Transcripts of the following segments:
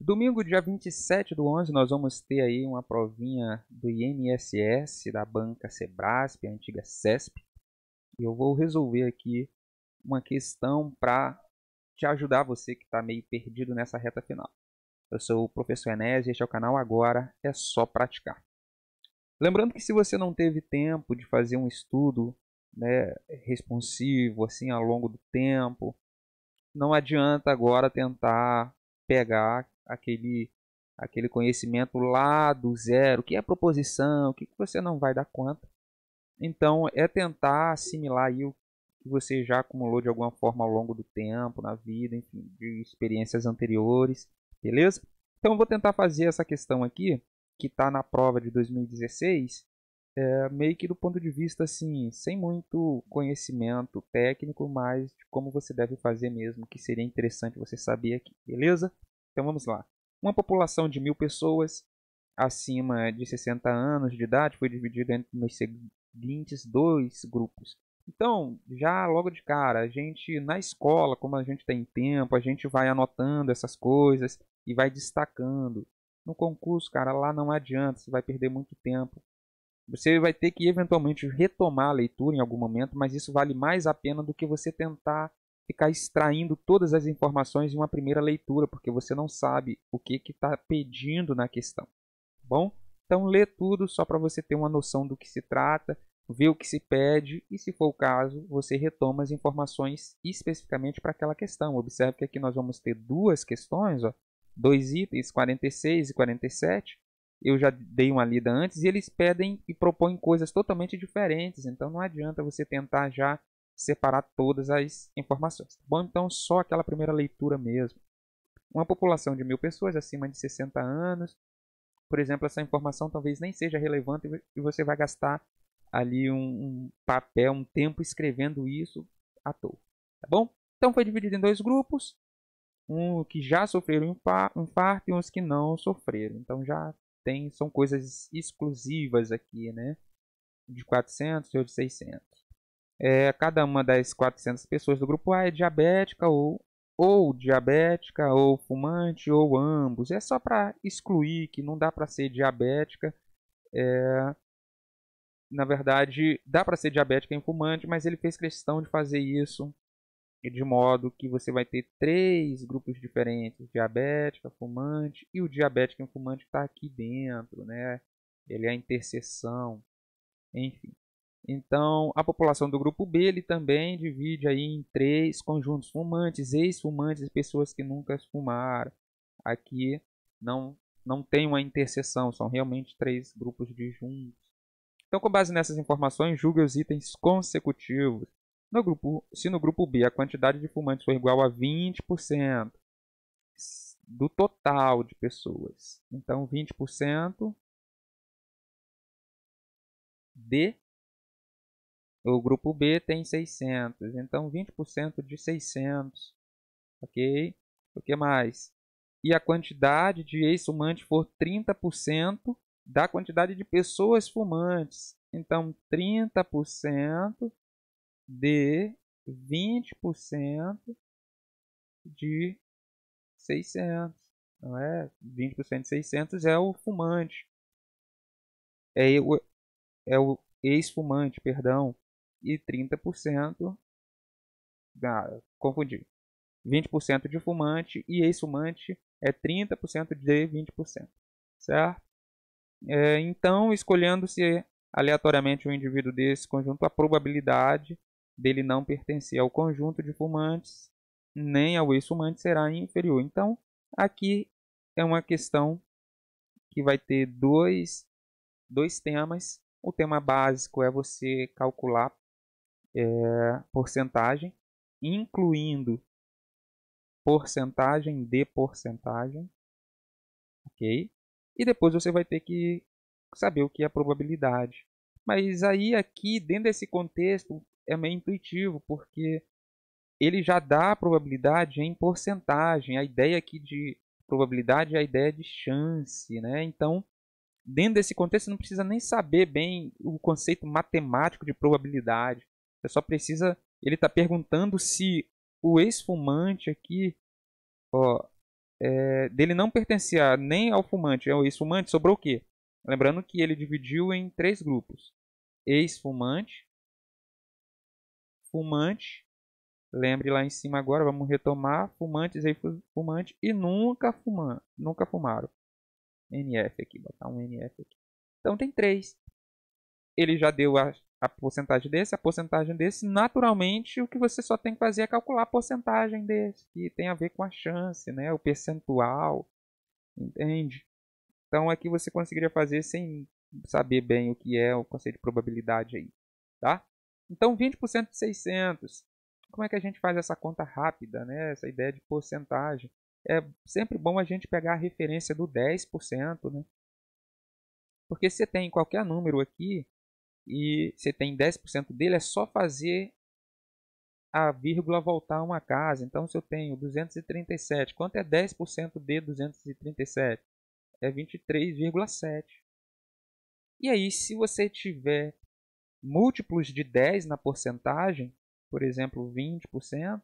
Domingo, dia 27/11, nós vamos ter aí uma provinha do INSS da banca Sebrasp, a antiga CESP. E eu vou resolver aqui uma questão para te ajudar, você que está meio perdido nessa reta final. Eu sou o professor Enes e este é o canal Agora é Só Praticar. Lembrando que se você não teve tempo de fazer um estudo, né, responsivo assim ao longo do tempo, não adianta agora tentar pegar aquele conhecimento lá do zero, o que é proposição, o que você não vai dar conta. Então é tentar assimilar aí o que você já acumulou de alguma forma ao longo do tempo, na vida, enfim, de experiências anteriores, beleza? Então eu vou tentar fazer essa questão aqui, que está na prova de 2016, meio que do ponto de vista assim, sem muito conhecimento técnico, mas de como você deve fazer mesmo, que seria interessante você saber aqui, beleza? Então vamos lá. Uma população de 1.000 pessoas acima de 60 anos de idade foi dividida entre os seguintes dois grupos. Então, já logo de cara, a gente na escola, como a gente tem tempo, a gente vai anotando essas coisas e vai destacando. No concurso, cara, lá não adianta, você vai perder muito tempo. Você vai ter que eventualmente retomar a leitura em algum momento, mas isso vale mais a pena do que você tentar ficar extraindo todas as informações em uma primeira leitura, porque você não sabe o que está pedindo na questão. Bom, então lê tudo só para você ter uma noção do que se trata, ver o que se pede e, se for o caso, você retoma as informações especificamente para aquela questão. Observe que aqui nós vamos ter duas questões, ó, dois itens, 46 e 47. Eu já dei uma lida antes e eles pedem e propõem coisas totalmente diferentes, então não adianta você tentar já separar todas as informações. Tá bom, então só aquela primeira leitura mesmo. Uma população de 1.000 pessoas acima de 60 anos, por exemplo, essa informação talvez nem seja relevante e você vai gastar ali um papel, um tempo escrevendo isso à toa. Tá bom? Então foi dividido em dois grupos, um que já sofreram um infarto e uns que não sofreram. Então já são coisas exclusivas aqui, né? De 400 e de 600. Cada uma das 400 pessoas do grupo A é diabética ou diabética, ou fumante, ou ambos. É só para excluir que não dá para ser diabética. Na verdade, dá para ser diabética e fumante, mas ele fez questão de fazer isso de modo que você vai ter três grupos diferentes: diabética, fumante e o diabético e fumante está aqui dentro, né? Ele é a interseção, enfim. Então, a população do grupo B ele também divide aí em três conjuntos: fumantes, ex-fumantes e pessoas que nunca fumaram. Aqui não tem uma interseção, são realmente três grupos disjuntos. Então, com base nessas informações, julgue os itens consecutivos. Se no grupo B a quantidade de fumantes for igual a 20% do total de pessoas, então 20% de o grupo B tem 600, então 20% de 600, ok? O que mais? E a quantidade de ex-fumantes for 30% da quantidade de pessoas fumantes, então 30% de 20% de 600, não é? 20% de 600 é o fumante, é o, é o ex-fumante, perdão, e 30%, confundi, 20% de fumante e ex-fumante é 30% de 20%, certo? Então, escolhendo-se aleatoriamente um indivíduo desse conjunto, a probabilidade dele não pertencer ao conjunto de fumantes nem ao ex-fumante será inferior. Então, aqui é uma questão que vai ter dois temas. O tema básico é você calcular porcentagem, incluindo porcentagem de porcentagem, ok? E depois você vai ter que saber o que é probabilidade. Mas aí aqui, dentro desse contexto, é meio intuitivo, porque ele já dá a probabilidade em porcentagem. A ideia aqui de probabilidade é a ideia de chance, né? Então, dentro desse contexto, você não precisa nem saber bem o conceito matemático de probabilidade. Você só precisa... Ele está perguntando se o ex-fumante aqui, ó, dele não pertencia nem ao fumante, ao ex-fumante, sobrou o quê? Lembrando que ele dividiu em 3 grupos. Ex-fumante, fumante, lembre lá em cima agora, vamos retomar, fumantes, ex-fumante e nunca fumaram. NF aqui, botar um NF aqui. Então tem 3. Ele já deu a porcentagem desse, a porcentagem desse. Naturalmente, o que você só tem que fazer é calcular a porcentagem desse, que tem a ver com a chance, né? O percentual, entende? Então aqui você conseguiria fazer sem saber bem o que é o conceito de probabilidade aí, tá? Então 20% de 600. Como é que a gente faz essa conta rápida, né? Essa ideia de porcentagem. É sempre bom a gente pegar a referência do 10%, né? Porque se você tem qualquer número aqui e você tem 10% dele, é só fazer a vírgula voltar a uma casa. Então se eu tenho 237, quanto é 10% de 237? É 23,7. E aí, se você tiver múltiplos de 10 na porcentagem, por exemplo, 20%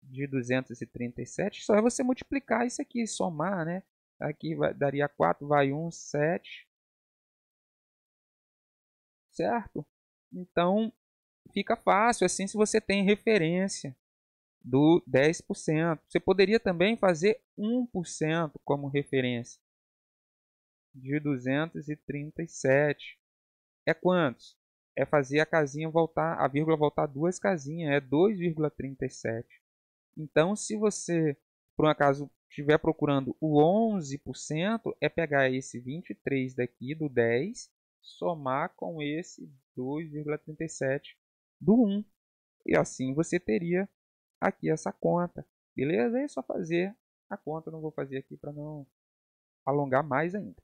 de 237, só é você multiplicar isso aqui, somar, né? Aqui daria 4, vai 1, 7. Certo? Então, fica fácil assim se você tem referência do 10%. Você poderia também fazer 1% como referência de 237. É quantos? É fazer a casinha voltar, a vírgula voltar 2 casinhas, é 2,37. Então, se você, por um acaso, estiver procurando o 11%, é pegar esse 23 daqui do 10, somar com esse 2,37 do 1. E assim você teria aqui essa conta. Beleza? É só fazer a conta. Não vou fazer aqui para não alongar mais ainda.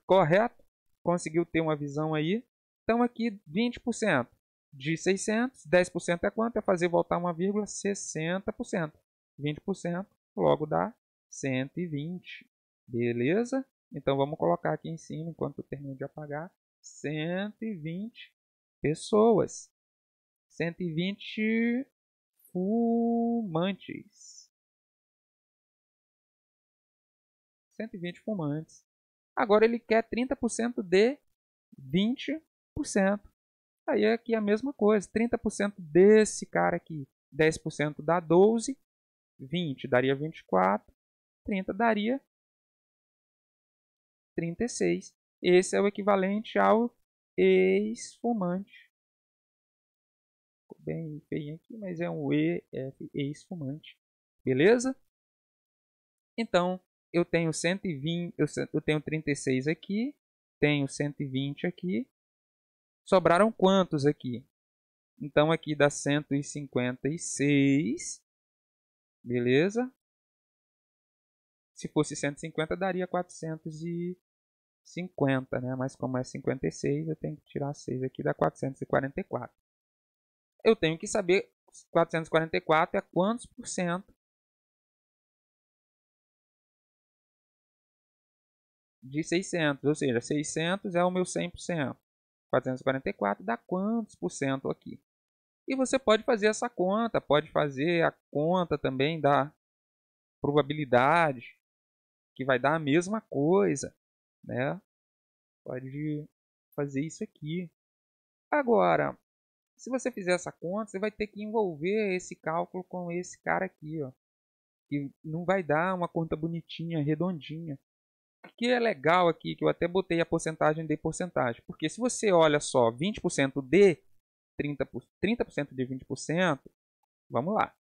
Correto? Conseguiu ter uma visão aí? Então aqui 20% de 600, 10% é quanto? É fazer voltar uma vírgula, 60%. 20% logo dá 120. Beleza? Então vamos colocar aqui em cima, enquanto eu termino de apagar, 120 pessoas. 120 fumantes. 120 fumantes. Agora ele quer 30% de 20%. Aí aqui é a mesma coisa, 30% desse cara aqui, 10% dá 12, 20 daria 24, 30 daria 36. Esse é o equivalente ao ex-fumante. Ficou bem feio aqui, mas é um EF, ex-fumante. Beleza? Então, eu tenho 120, eu tenho 36 aqui, tenho 120 aqui. Sobraram quantos aqui? Então aqui dá 156. Beleza? Se fosse 150 daria 450, né? Mas como é 56, eu tenho que tirar 6 aqui, dá 444. Eu tenho que saber 444 é quantos por cento de 600, ou seja, 600 é o meu 100%. 444 dá quantos por cento aqui? E você pode fazer essa conta, pode fazer a conta também da probabilidade, que vai dar a mesma coisa, né? Pode fazer isso aqui. Agora, se você fizer essa conta, você vai ter que envolver esse cálculo com esse cara aqui, ó, que não vai dar uma conta bonitinha, redondinha. O que é legal aqui, que eu até botei a porcentagem de porcentagem, porque se você olha só 20% de 30% de 20%, vamos lá.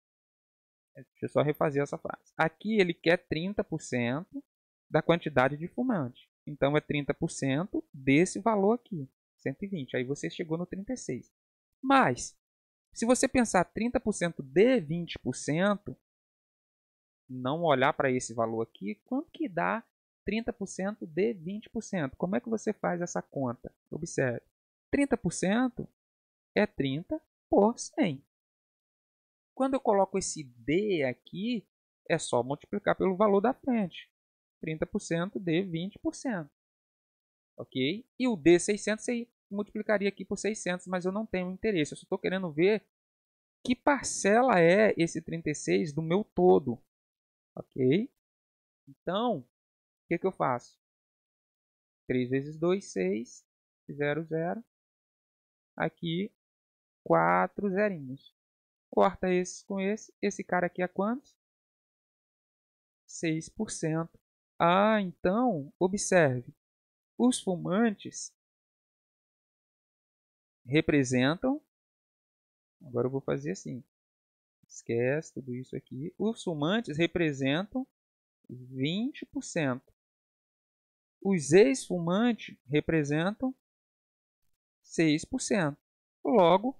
Deixa eu só refazer essa frase. Aqui ele quer 30% da quantidade de fumante. Então é 30% desse valor aqui, 120. Aí você chegou no 36. Mas, se você pensar 30% de 20%, não olhar para esse valor aqui, quanto que dá 30% de 20%? Como é que você faz essa conta? Observe. 30% é 30 por 100. Quando eu coloco esse D aqui, é só multiplicar pelo valor da frente. 30% de 20%. Ok? E o D600 você multiplicaria aqui por 600, mas eu não tenho interesse. Eu só estou querendo ver que parcela é esse 36 do meu todo. Ok? Então, o que eu faço? 3 vezes 2, 6, 0, 0. Aqui, 4 zerinhos. Corta esse com esse. Esse cara aqui é quanto? 6%. Ah, então, observe. Os fumantes representam... Agora eu vou fazer assim. Esquece tudo isso aqui. Os fumantes representam 20%. Os ex-fumantes representam 6%. Logo,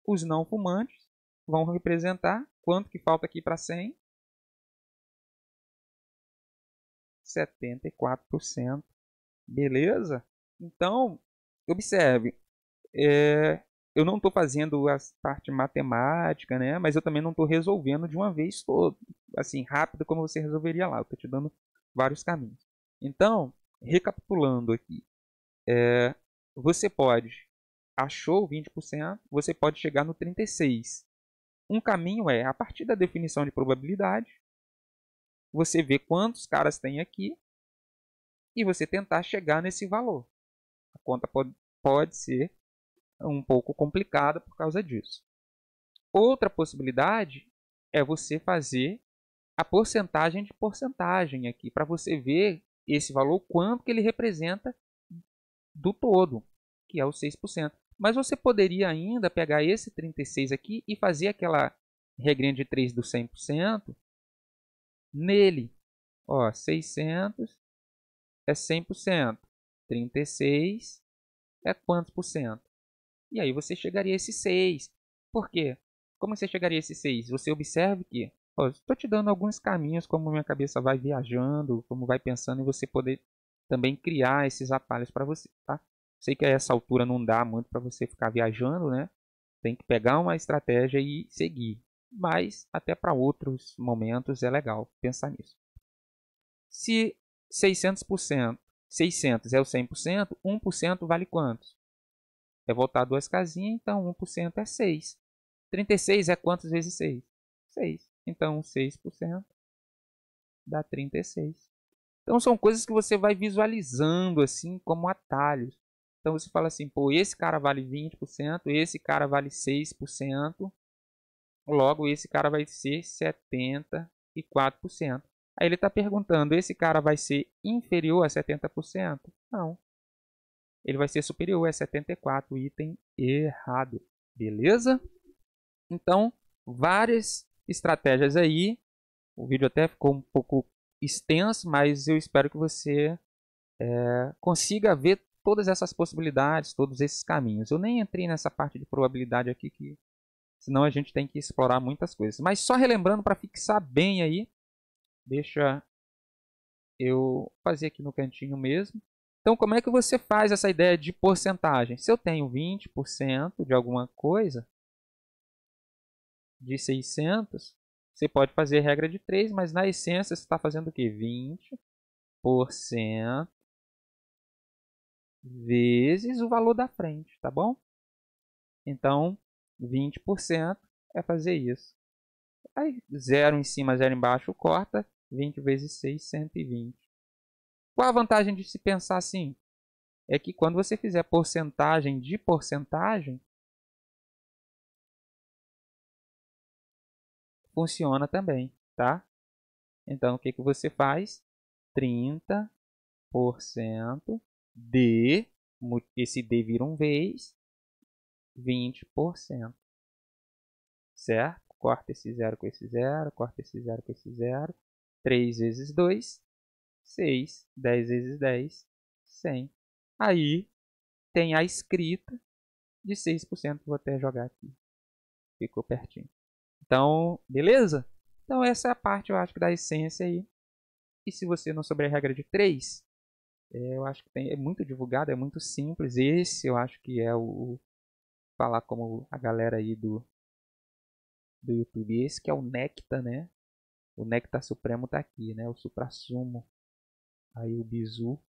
os não fumantes vão representar quanto que falta aqui para 100? 74%. Beleza? Então, observe. Eu não estou fazendo a parte matemática, né? Mas eu também não estou resolvendo de uma vez todo, assim, rápido como você resolveria lá. Eu estou te dando vários caminhos. Então, recapitulando aqui, você pode, achou 20%, você pode chegar no 36%. Um caminho é, a partir da definição de probabilidade, você vê quantos caras tem aqui e você tentar chegar nesse valor. A conta pode ser um pouco complicada por causa disso. Outra possibilidade é você fazer a porcentagem de porcentagem aqui, para você ver esse valor, quanto que ele representa do todo, que é o 6%. Mas você poderia ainda pegar esse 36 aqui e fazer aquela regrinha de 3 do 100% nele. Ó, 600 é 100%. 36 é quantos por cento? E aí você chegaria a esse 6. Por quê? Como você chegaria a esse 6? Você observe que... estou te dando alguns caminhos, como minha cabeça vai viajando, como vai pensando, e você poder também criar esses atalhos para você, tá? Sei que a essa altura não dá muito para você ficar viajando, né? Tem que pegar uma estratégia e seguir. Mas até para outros momentos é legal pensar nisso. Se 600% é o 100%, 1% vale quantos? É voltar duas casinhas, então 1% é 6. 36 é quantos vezes 6? 6. Então 6% dá 36. Então são coisas que você vai visualizando assim como atalhos. Então você fala assim, pô, esse cara vale 20%, esse cara vale 6%, logo esse cara vai ser 74%. Aí ele está perguntando, esse cara vai ser inferior a 70%? Não. Ele vai ser superior a 74%, item errado. Beleza? Então, várias estratégias aí. O vídeo até ficou um pouco extenso, mas eu espero que você consiga ver todas essas possibilidades, todos esses caminhos. Eu nem entrei nessa parte de probabilidade aqui, que senão a gente tem que explorar muitas coisas. Mas só relembrando para fixar bem aí, deixa eu fazer aqui no cantinho mesmo. Então, como é que você faz essa ideia de porcentagem? Se eu tenho 20% de alguma coisa, de 600, você pode fazer regra de 3, mas na essência você está fazendo o quê? 20% vezes o valor da frente, tá bom? Então, 20% é fazer isso. Aí, 0 em cima, 0 embaixo, corta. 20 vezes 6, 120. Qual a vantagem de se pensar assim? É que quando você fizer porcentagem de porcentagem, funciona também, tá? Então, o que você faz? 30% de, esse D vira um vez, 20%. Certo? Corta esse 0 com esse 0, corta esse 0 com esse 0. 3 vezes 2, 6. 10 vezes 10, 100. Aí tem a escrita de 6%. Vou até jogar aqui. Ficou pertinho. Então, beleza? Então essa é a parte, eu acho, da essência aí. E se você não souber a regra de 3, eu acho que é muito divulgado, é muito simples. Esse eu acho que é falar como a galera aí do YouTube. Esse que é o Nectar, né? O Nectar Supremo tá aqui, né? O Suprassumo. Aí o Bizu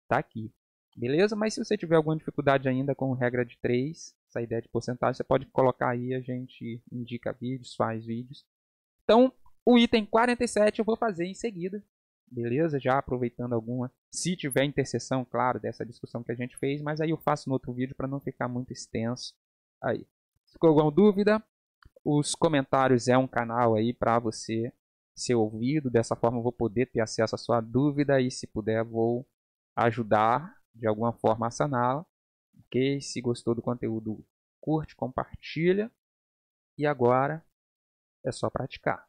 tá aqui. Beleza? Mas se você tiver alguma dificuldade ainda com regra de 3, essa ideia de porcentagem, você pode colocar aí, a gente indica vídeos, faz vídeos. Então, O item 47 eu vou fazer em seguida, beleza? Já aproveitando alguma, se tiver interseção, claro, dessa discussão que a gente fez, mas aí eu faço no outro vídeo para não ficar muito extenso. Aí, ficou alguma dúvida? Os comentários é um canal aí para você ser ouvido, dessa forma eu vou poder ter acesso à sua dúvida e se puder vou ajudar de alguma forma a saná-la. Ok? Se gostou do conteúdo, curte, compartilha e agora é só praticar.